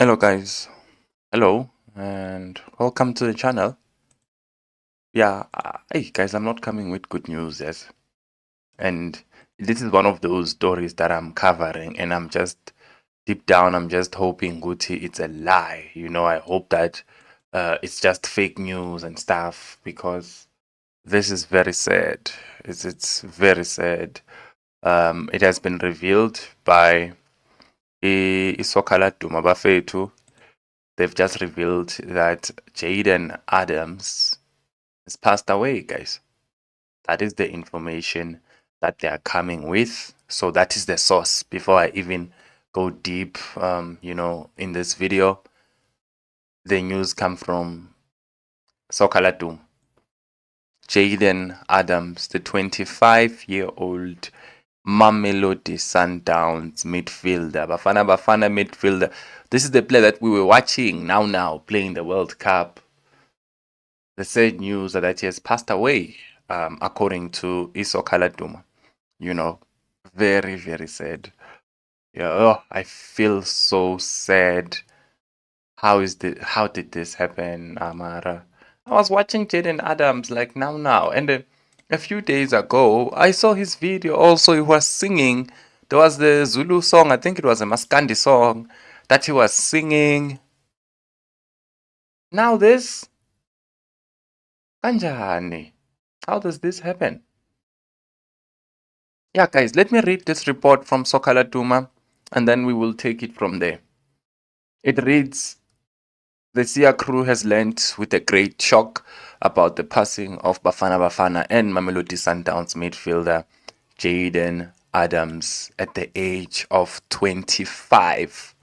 Hello guys, hello and welcome to the channel. Yeah, hey guys, I'm not coming with good news, yes. And this is one of those stories that I'm covering, and I'm just deep down, I'm just hoping Guti it's a lie. I hope that it's just fake news and stuff because this is very sad. It's very sad. It has been revealed by Isokala Duma Bafetu. They've just revealed that Jayden Adams has passed away, guys. That is the information that they are coming with. So that is the source. Before I even go deep, in this video, the news come from Sokalatum. Jayden Adams, the 25-year-old Mamelodi Sundowns midfielder, Bafana midfielder. This is the player that we were watching now playing the World Cup. The sad news that he has passed away, according to Isokala Duma. Very, very sad. Yeah, I feel so sad. How did this happen, Amara? I was watching Jayden Adams like now, and a few days ago, I saw his video also. He was singing. There was the Zulu song, I think it was a Maskandi song, that he was singing. Now this, kanjani? How does this happen? Yeah, guys, let me read this report from Sokala Duma, and then we will take it from there. It reads, the SIA crew has learned with a great shock about the passing of Bafana and Mamelodi Sundowns midfielder Jayden Adams at the age of 25.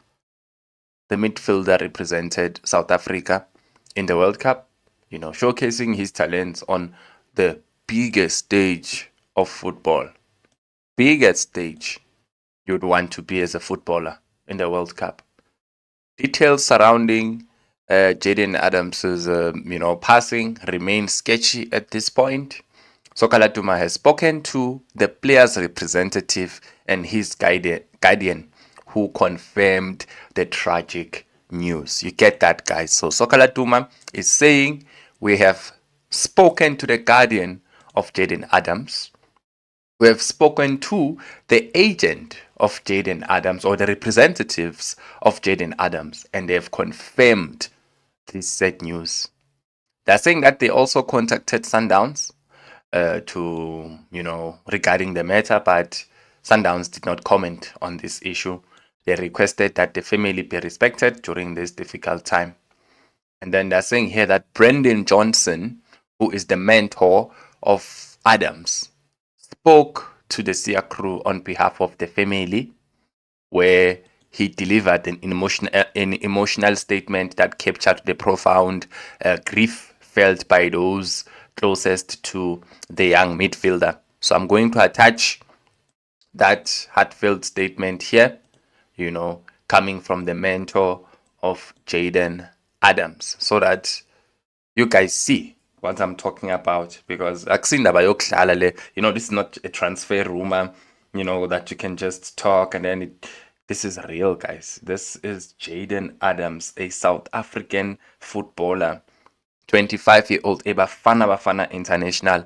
The midfielder represented South Africa in the World Cup, showcasing his talents on the biggest stage of football. Biggest stage you'd want to be as a footballer in the World Cup. Details surrounding Jayden Adams's, passing remain sketchy at this point. Sokala Duma has spoken to the player's representative and his guardian, who confirmed the tragic news. You get that, guys? So Sokala Duma is saying we have spoken to the guardian of Jayden Adams. We have spoken to the agent of Jayden Adams or the representatives of Jayden Adams, and they have confirmed this sad news. They're saying that they also contacted Sundowns regarding the matter, but Sundowns did not comment on this issue. They requested that the family be respected during this difficult time. And then they're saying here that Brendan Johnson, who is the mentor of Adams, spoke to the SIA crew on behalf of the family, where he delivered an emotional statement that captured the profound grief felt by those closest to the young midfielder. So I'm going to attach that heartfelt statement here, coming from the mentor of Jayden Adams, so that you guys see what I'm talking about, because this is not a transfer rumor, that you can just talk and then this is real, guys. This is Jayden Adams, a South African footballer, 25-year-old Bafana International.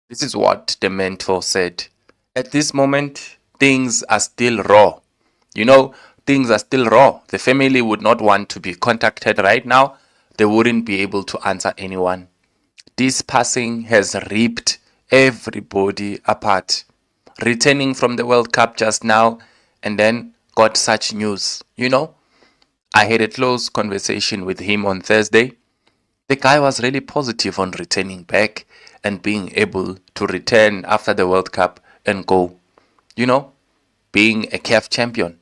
This is what the mentor said. At this moment, things are still raw. Things are still raw. The family would not want to be contacted right now. They wouldn't be able to answer anyone. This passing has ripped everybody apart. Returning from the World Cup just now and then got such news. I had a close conversation with him on Thursday. The guy was really positive on returning back and being able to return after the World Cup and go, being a CAF champion,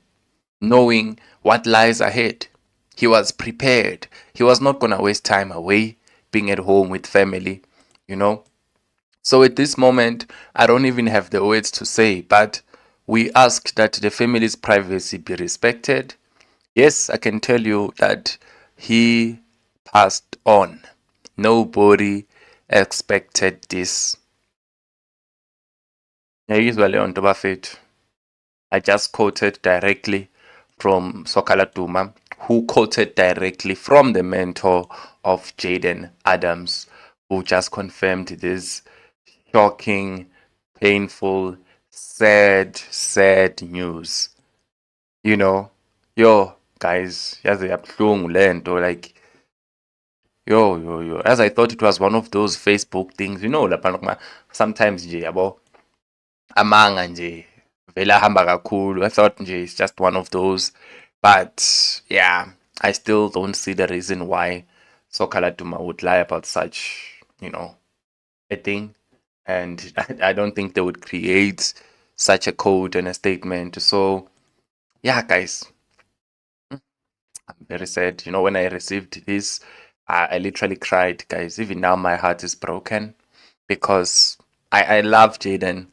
knowing what lies ahead. He was prepared. He was not going to waste time away, being at home with family, So at this moment, I don't even have the words to say, but we ask that the family's privacy be respected. Yes, I can tell you that he passed on. Nobody expected this. I just quoted directly from Sokala Duma, who quoted directly from the mentor of Jayden Adams, who just confirmed this shocking, painful, sad news. You know, yo, guys, yaze yabuhlungu lento, like, yo. As I thought it was one of those Facebook things, lapha sometimes nje yabo amanga nje vele ahamba kakhulu. I thought nje it's just one of those, but yeah, I still don't see the reason why Sokala Duma would lie about such, a thing, and I don't think they would create such a code and a statement. So yeah, guys, I'm very sad. When I received this, I literally cried, guys. Even now, my heart is broken because I love Jayden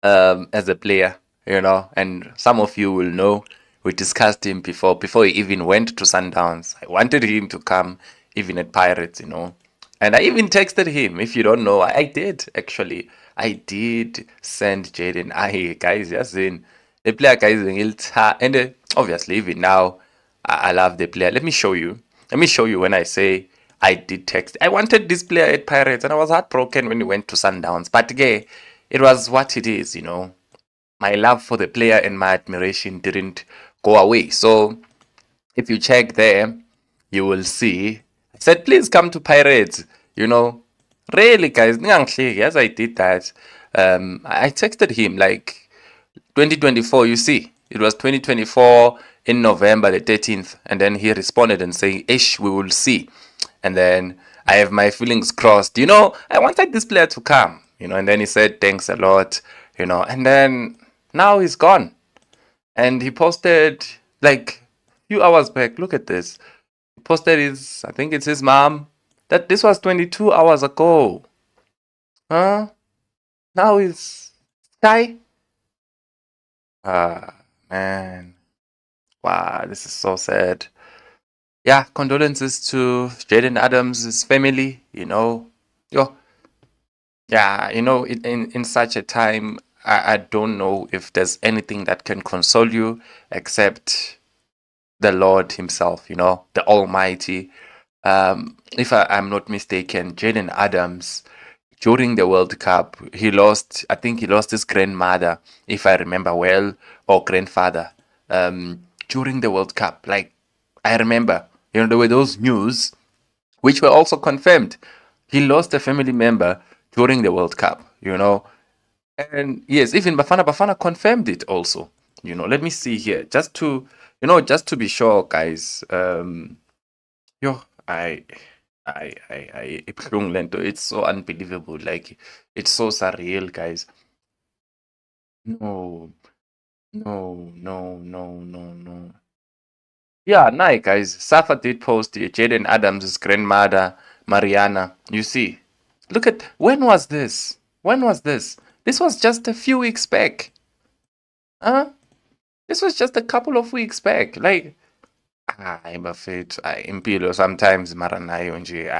as a player, and some of you will know we discussed him before he even went to Sundowns. I wanted him to come even at Pirates, and I even texted him. If you don't know, I did actually. I did send Jayden. Guys, yes, in the player, guys, and obviously even now, I love the player. Let me show you. Let me show you when I say I did text. I wanted this player at Pirates, and I was heartbroken when he went to Sundowns. But again, it was what it is, My love for the player and my admiration didn't go away. So if you check there, you will see. I said, please come to Pirates. Really, guys, yes, I did that. I texted him like 2024. You see, it was 2024 in November the 13th, and then he responded and saying, "Ish, we will see." And then I have my feelings crossed. I wanted this player to come. And then he said, "Thanks a lot." And then now he's gone. And he posted like a few hours back. Look at this. He posted I think it's his mom. That this was 22 hours ago. Huh? Now he's Sky. Ah, man. Wow, this is so sad. Yeah, condolences to Jayden Adams' family, Yo, yeah, in such a time, I don't know if there's anything that can console you except the Lord Himself, the Almighty. If I'm not mistaken, Jayden Adams, during the World Cup, I think he lost his grandmother, if I remember well, or grandfather, during the World Cup. Like, I remember, there were those news which were also confirmed. He lost a family member during the World Cup, And yes, even Bafana confirmed it also. Let me see here. Just to be sure, guys. Yo, ibuhlungu lento. It's so unbelievable. Like, it's so surreal, guys. No, no. Yeah, nice, guys. Safa did post Jayden Adams' grandmother, Mariana. You see, look at when was this? When was this? This was just a few weeks back. Huh? This was just a couple of weeks back. Like, bafethu, impilo sometimes mara nayo nje,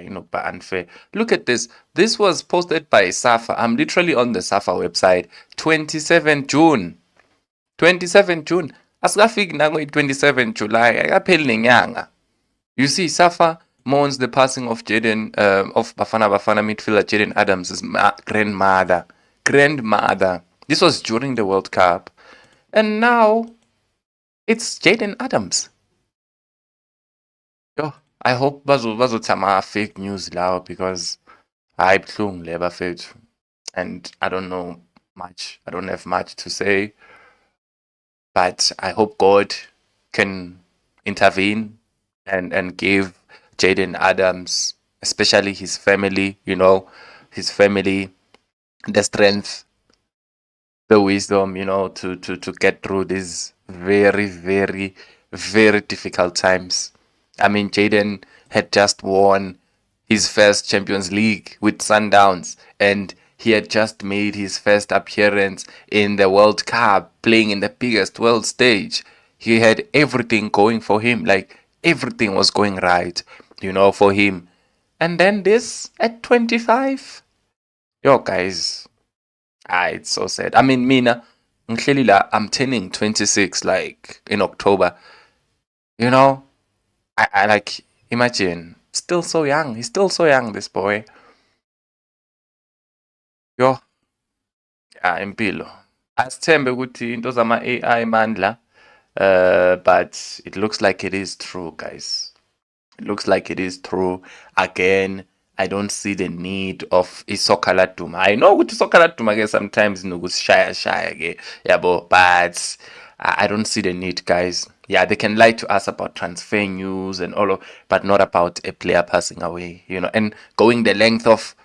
nokuba unfair. Look at this. This was posted by Safa. I'm literally on the Safa website. 27 June. 27 June. Asikafiki nango 27 July. Akapheli nenyanga. You see, Safa mourns the passing of of Bafana midfielder Jayden Adams' grandmother. Grandmother. This was during the World Cup. And now it's Jayden Adams. Yo, I hope bazothama fake news lawo because hayi buhlungu le bafethu. And I don't know much. I don't have much to say. But I hope God can intervene and give Jayden Adams, especially his family, his family, the strength, the wisdom, to get through these very, very, very difficult times. I mean, Jayden had just won his first Champions League with Sundowns, and he had just made his first appearance in the World Cup, playing in the biggest world stage. He had everything going for him, like everything was going right, for him. And then this at 25? Yo, guys, it's so sad. I mean, Mina, ngihleli la, I'm turning 26 like in October. You know, I like imagine still so young. He's still so young, this boy. Yo, yeah, impilo. Asithembe ukuthi into zama AI mandla. But it looks like it is true, guys. It looks like it is true. Again, I don't see the need of isokha laduma. I know ukuthi isokha laduma ke sometimes nokusishaya shaya ke yabo, but I don't see the need, guys. Yeah, they can lie to us about transfer news and all of, but not about a player passing away, you know, and going the length of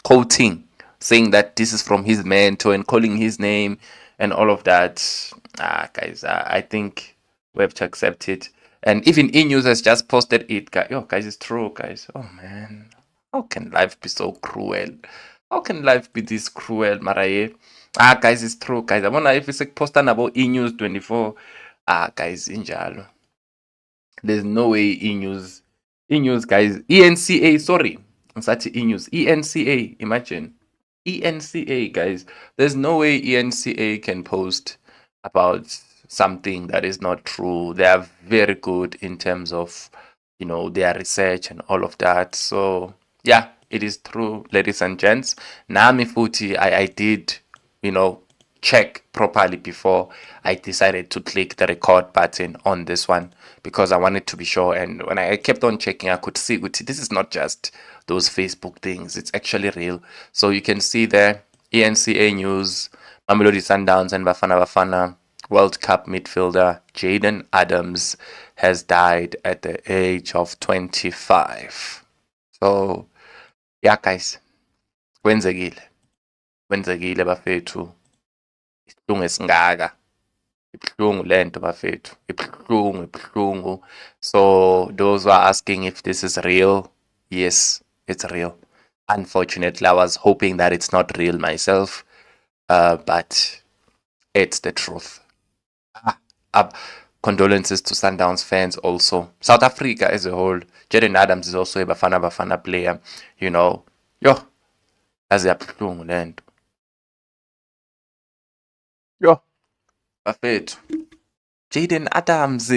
quoting, saying that this is from his mentor and calling his name and all of that. Guys, I think we have to accept it. And even E-News has just posted it. Yo, guys, it's true, guys. Oh, man. How can life be so cruel? How can life be this cruel, Maraye? Guys, it's true, guys. I wonder if it's like posting about E-News 24. Guys, injalo. There's no way E-News, guys. ENCA, sorry. I'm such E-News. ENCA, imagine. ENCA, guys. There's no way ENCA can post about something that is not true. They are very good in terms of, you know, their research and all of that. So, yeah, it is true, ladies and gents. Nami Futi, I did, you know, check properly before I decided to click the record button on this one because I wanted to be sure. And when I kept on checking, I could see this is not just those Facebook things, it's actually real. So you can see there ENCA News, Mamelodi Sundowns and Bafana Bafana World Cup midfielder Jayden Adams has died at the age of 25. So, yeah, guys, kwenzekile bafethu. Ibuhlungu esingaka, ibuhlungu lento bafethu, ibuhlungu. So those who are asking if this is real, yes, it's real. Unfortunately, I was hoping that it's not real myself, but it's the truth. Condolences to Sundowns fans also. South Africa as a whole. Jayden Adams is also a Bafana player, you know. Yo, yaze yabuhlungu lento. Yo, bafethu. Jayden Adams,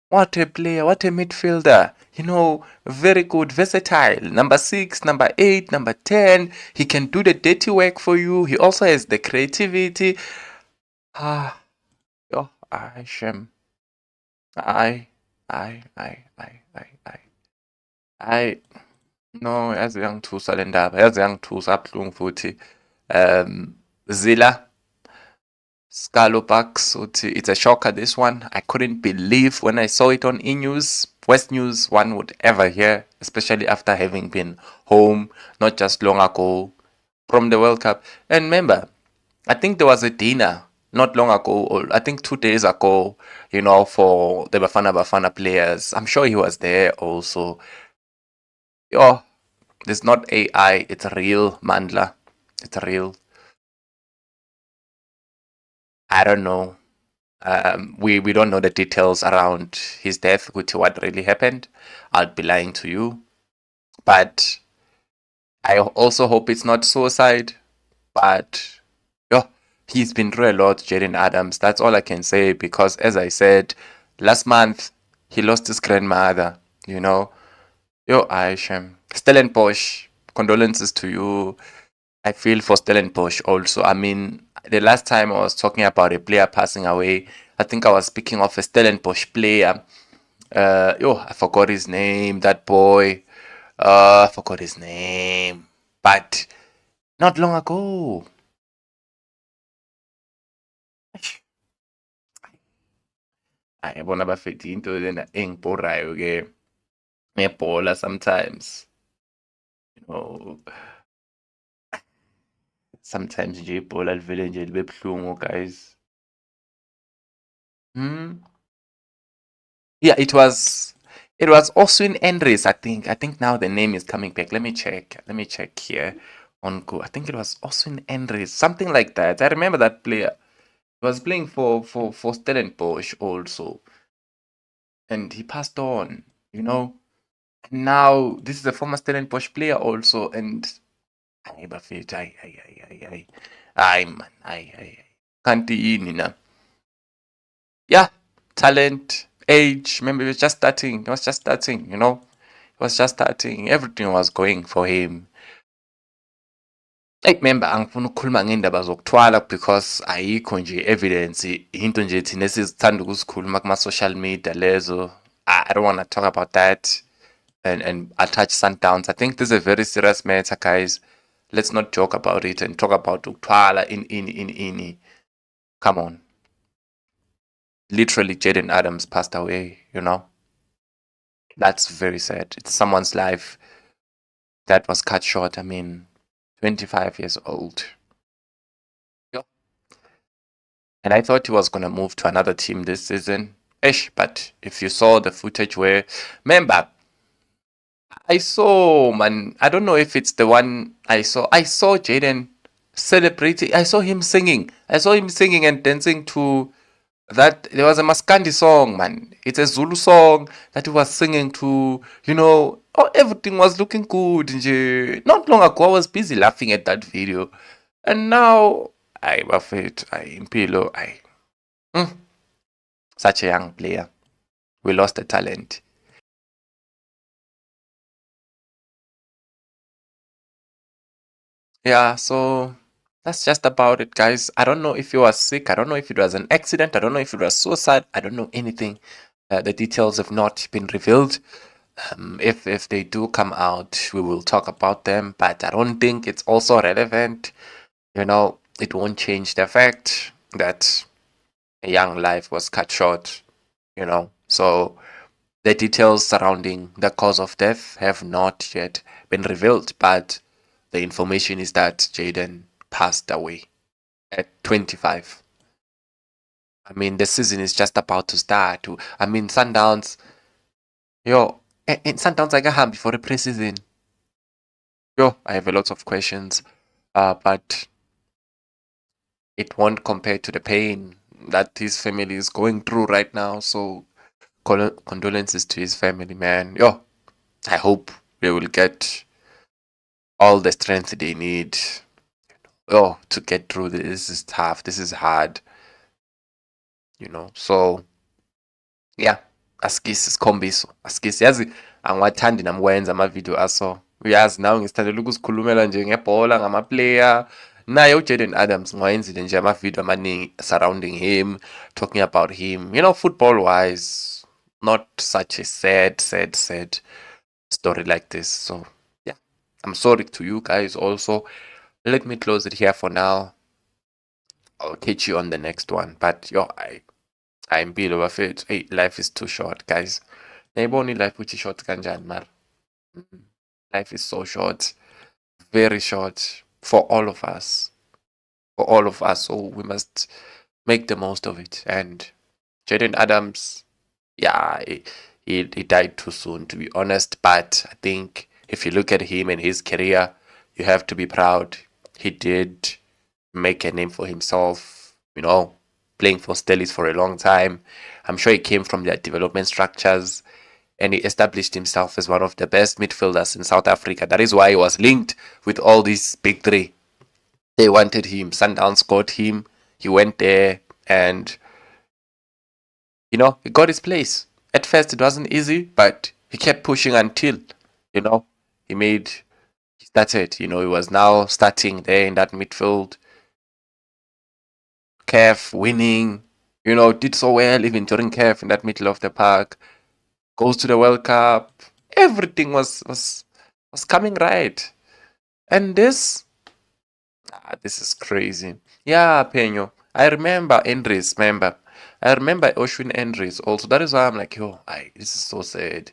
what a player, what a midfielder. You know, very good, versatile. Number 6, number 8, number 10. He can do the dirty work for you. He also has the creativity. Yo, shame. No, yaze yangithusa le ndaba, yaze yangithusa kabuhlungu futhi. Zilla Scalopax, it's a shocker, this one. I couldn't believe when I saw it on E-News. Worst news one would ever hear, especially after having been home not just long ago from the World Cup. And remember, I think there was a dinner not long ago, or I think 2 days ago, you know, for the Bafana players. I'm sure he was there also. Yo, it's not AI, it's real, Mandla. It's real. I don't know. We don't know the details around his death, which what really happened. I'd be lying to you. But I also hope it's not suicide. But yo, he's been through a lot, Jayden Adams. That's all I can say because as I said, last month he lost his grandmother, you know. Yo, Aishem. Stellenbosch, condolences to you. I feel for Stellenbosch also. I mean, the last time I was talking about a player passing away, I think I was speaking of a Stellenbosch player. I forgot his name, that boy. I forgot his name. But not long ago. Ayabona bafethu into lena engibhorayo ke ngebhola sometimes. You know, sometimes nje ibhola livele nje libe buhlungu, guys. Yeah, it was Oswin Endres, I think. I think now the name is coming back. Let me check here on Go. I think it was Oswin Endres, something like that. I remember that player. He was playing for Stellenbosch also. And he passed on, you know. Now this is a former Stellenbosch player also, and Hayi bafethu, hayi man, hayi. Kanti yini na? Yeah, talent, age. Remember, he was just starting. He was just starting. He was just starting. Everything was going for him. Hey, remember, angifuna ukukhuluma ngendaba zokuthwala because ayikho nje evidence into nje thina esizithanda ukuzikhuluma kuma-social media lezo. I don't want to talk about that and attach Sundowns. I think this is a very serious matter, guys. Let's not joke about it and talk about ukuthwala in. Come on. Literally, Jayden Adams passed away. That's very sad. It's someone's life that was cut short. I mean, 25 years old. Yeah. And I thought he was going to move to another team this season. Ish, but if you saw the footage where, remember, I saw, man, I don't know if it's the one I saw Jayden celebrating. I saw him singing. I saw him singing and dancing to that. There was a Maskandi song, man. It's a Zulu song that he was singing to. Oh, everything was looking good. Nje. Not long ago, I was busy laughing at that video. And now, I Buffett, Impilo, such a young player. We lost the talent. Yeah, so that's just about it, guys. I don't know if you were sick. I don't know if it was an accident. I don't know if it was suicide. I don't know anything. The details have not been revealed. If they do come out, we will talk about them. But I don't think it's also relevant. It won't change the fact that a young life was cut short. So the details surrounding the cause of death have not yet been revealed. But the information is that Jayden passed away at 25. I mean, the season is just about to start. I mean, Sundowns, in Sundowns, I got ham before the preseason. I have a lot of questions, but it won't compare to the pain that his family is going through right now. So, condolences to his family, man. I hope they will get all the strength they need. To get through this. This is tough. This is hard. So yeah, askisi isikhombisa, askisi yazi angiwathandi nami ukwenza amavidiyo aso. Uyazi nawe ngisithandela ukuzikhulumela nje ngebhola ngamaplayer. Naye uJayden Adams ngiwayenzile nje amavidiyo amaningi surrounding him, talking about him. Football wise, not such a sad story like this. So yeah, I'm sorry to you guys also. Let me close it here for now. I'll catch you on the next one. But I'm Bill bafethu. Hey, life is too short, guys. Nayibona life which is short kanjani mar. Life is so short, very short for all of us. For all of us, so we must make the most of it. And Jayden Adams, yeah, he died too soon, to be honest. But I think if you look at him and his career, you have to be proud. He did make a name for himself, playing for Stellies for a long time. I'm sure he came from their development structures and he established himself as one of the best midfielders in South Africa. That is why he was linked with all these big three. They wanted him. Sundowns got him. He went there and, he got his place. At first, it wasn't easy, but he kept pushing until, he started. He was now starting there in that midfield. CAF winning, did so well even during CAF in that middle of the park. Goes to the World Cup. Everything was coming right. And this is crazy. Yeah, Penyo. I remember Andres, I remember Oshwin Andres also. That is why I'm like, this is so sad.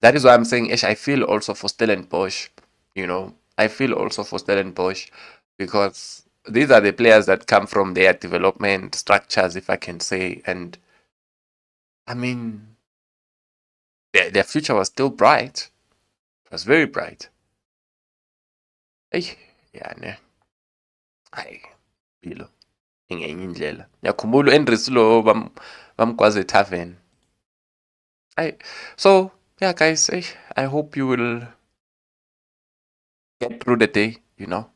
That is why I'm saying, I feel also for Stellenbosch. I feel also for Stellenbosch because these are the players that come from their development structures, if I can say. And I mean, their future was still bright. It was very bright. Hey, yeah, ne. Hayi, impilo ingenye indlela. Ngiyakhumbula u-Andries lo bamgwaze tavern. So yeah, guys, I hope you will get through the day. you know.